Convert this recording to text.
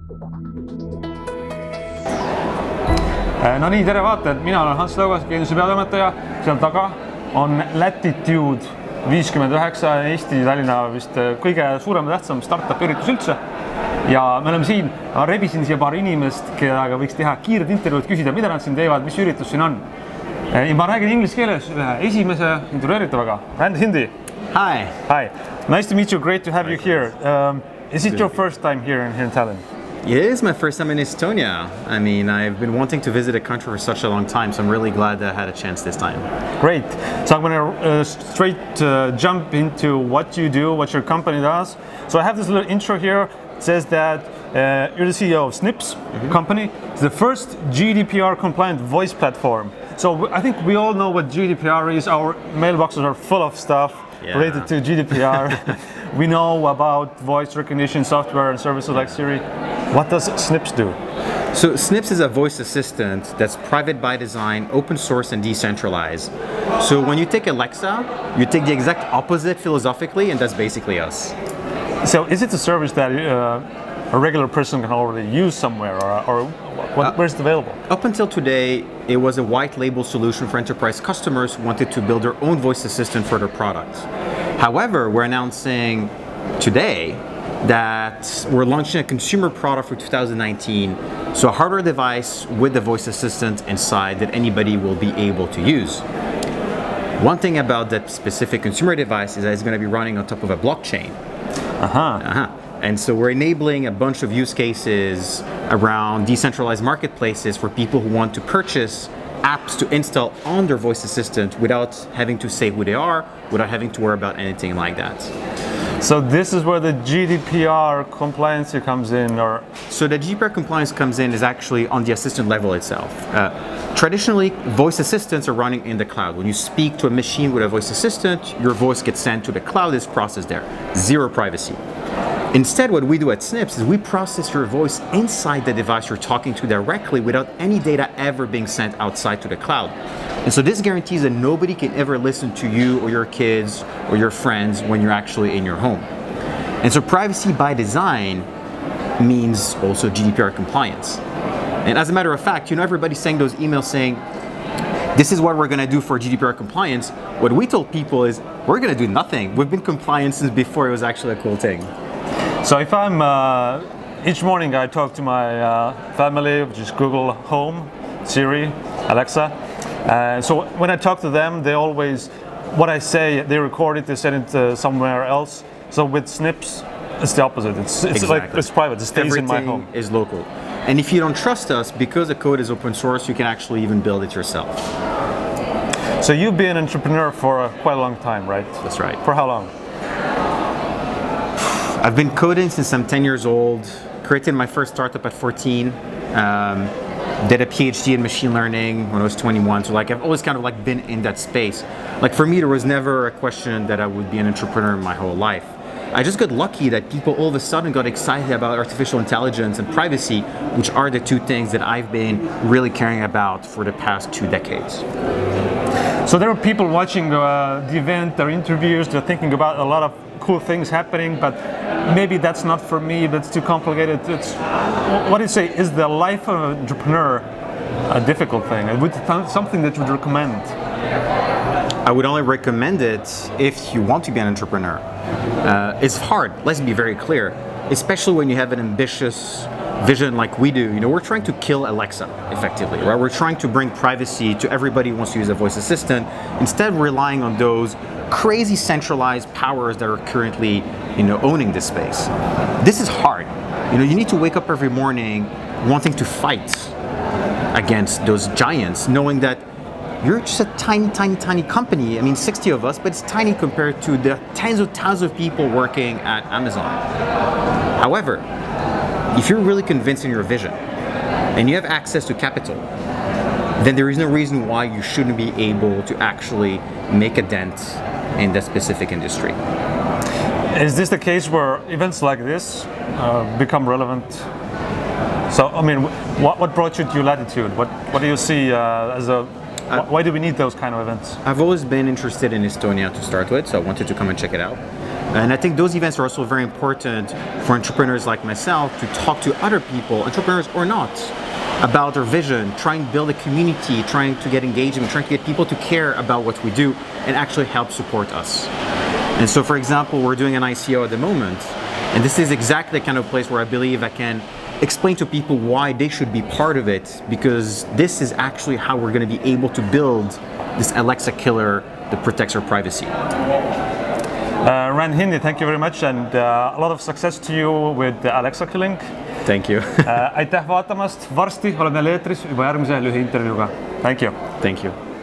No nii, tere vaatajad, mina olen Hans Laugas, Geeniuse peatoimetaja, seal taga on Latitude 59, Eesti Tallinna vist kõige suurem ja tähtsam startup üritus üldse. Ja me oleme siin, ma rebisin siia paar inimest, kellega võiks teha kiired intervjuud, küsida, mida nad siin teevad, mis üritus siin on. Ja ma räägin inglise keeles ühe esimese intervjueeritavaga, Randy Cindy. Hi. Hi. Nice to meet you, great to have you here. Is it your first time here in Tallinn? It is my first time in Estonia. I mean, I've been wanting to visit a country for such a long time, so I'm really glad that I had a chance this time. Great. So I'm going to straight jump into what you do, what your company does. So I have this little intro here. It says that you're the CEO of Snips company. It's the first GDPR compliant voice platform. So I think we all know what GDPR is. Our mailboxes are full of stuff related to GDPR. We know about voice recognition software and services like Siri. What does Snips do? So Snips is a voice assistant that's private by design, open source and decentralized. So when you take Alexa, you take the exact opposite philosophically, and that's basically us. So is it a service that a regular person can already use somewhere, or where's it available? Up until today, it was a white label solution for enterprise customers who wanted to build their own voice assistant for their products. However, we're announcing today that we're launching a consumer product for 2019, so a hardware device with the voice assistant inside that anybody will be able to use. One thing about that specific consumer device is that it's going to be running on top of a blockchain. And so we're enabling a bunch of use cases around decentralized marketplaces for people who want to purchase apps to install on their voice assistant without having to say who they are, without having to worry about anything like that. So this is where the GDPR compliance comes in, or? So the GDPR compliance comes in is actually on the assistant level itself. Traditionally, voice assistants are running in the cloud. When you speak to a machine with a voice assistant, your voice gets sent to the cloud, it's processed there. Zero privacy. Instead, what we do at Snips is we process your voice inside the device you're talking to directly without any data ever being sent outside to the cloud. And so this guarantees that nobody can ever listen to you or your kids or your friends when you're actually in your home. And so privacy by design means also GDPR compliance. And as a matter of fact, you know, everybody's saying those emails saying, this is what we're going to do for GDPR compliance. What we told people is, we're going to do nothing. We've been compliant since before it was actually a cool thing. So if I'm, each morning I talk to my family, which is Google Home, Siri, Alexa. So when I talk to them, they always, what I say, they record it, they send it somewhere else. So with Snips, it's the opposite. It's like, it's private, it stays in my home. Everything is local. And if you don't trust us, because the code is open source, you can actually even build it yourself. So you've been an entrepreneur for quite a long time, right? That's right. For how long? I've been coding since I'm 10 years old, created my first startup at 14, did a PhD in machine learning when I was 21, so like I've always kind of like been in that space. Like for me, there was never a question that I would be an entrepreneur in my whole life. I just got lucky that people all of a sudden got excited about artificial intelligence and privacy, which are the two things that I've been really caring about for the past 2 decades. So there are people watching the event, their interviews, they're thinking about a lot of cool things happening, but maybe that's not for me, that's too complicated. What do you say, is the life of an entrepreneur a difficult thing? Would something that you would recommend? I would only recommend it if you want to be an entrepreneur. It's hard, let's be very clear, especially when you have an ambitious vision like we do. You know, we're trying to kill Alexa effectively, right? We're trying to bring privacy to everybody who wants to use a voice assistant, instead of relying on those crazy centralized powers that are currently, you know, owning this space. This is hard. You know, you need to wake up every morning wanting to fight against those giants, knowing that you're just a tiny, tiny, tiny company. I mean, 60 of us, but it's tiny compared to the tens of thousands of people working at Amazon. However, if you're really convinced in your vision and you have access to capital, then there is no reason why you shouldn't be able to actually make a dent in that specific industry. Is this the case where events like this become relevant? So, I mean, what brought you to Latitude? What do you see as a Why do we need those kind of events? I've always been interested in Estonia to start with, so I wanted to come and check it out. And I think those events are also very important for entrepreneurs like myself to talk to other people, entrepreneurs or not, about their vision, trying to build a community, trying to get engagement, trying to get people to care about what we do and actually help support us. And so, for example, we're doing an ICO at the moment, and this is exactly the kind of place where I believe I can explain to people why they should be part of it, because this is actually how we're going to be able to build this Alexa killer that protects our privacy. Ran Hindi, thank you very much, and a lot of success to you with the Alexa killing. Thank you. Aitäh vaatamast, varsti oleme eetris juba järgmise lühiintervjuuga. Thank you. Thank you.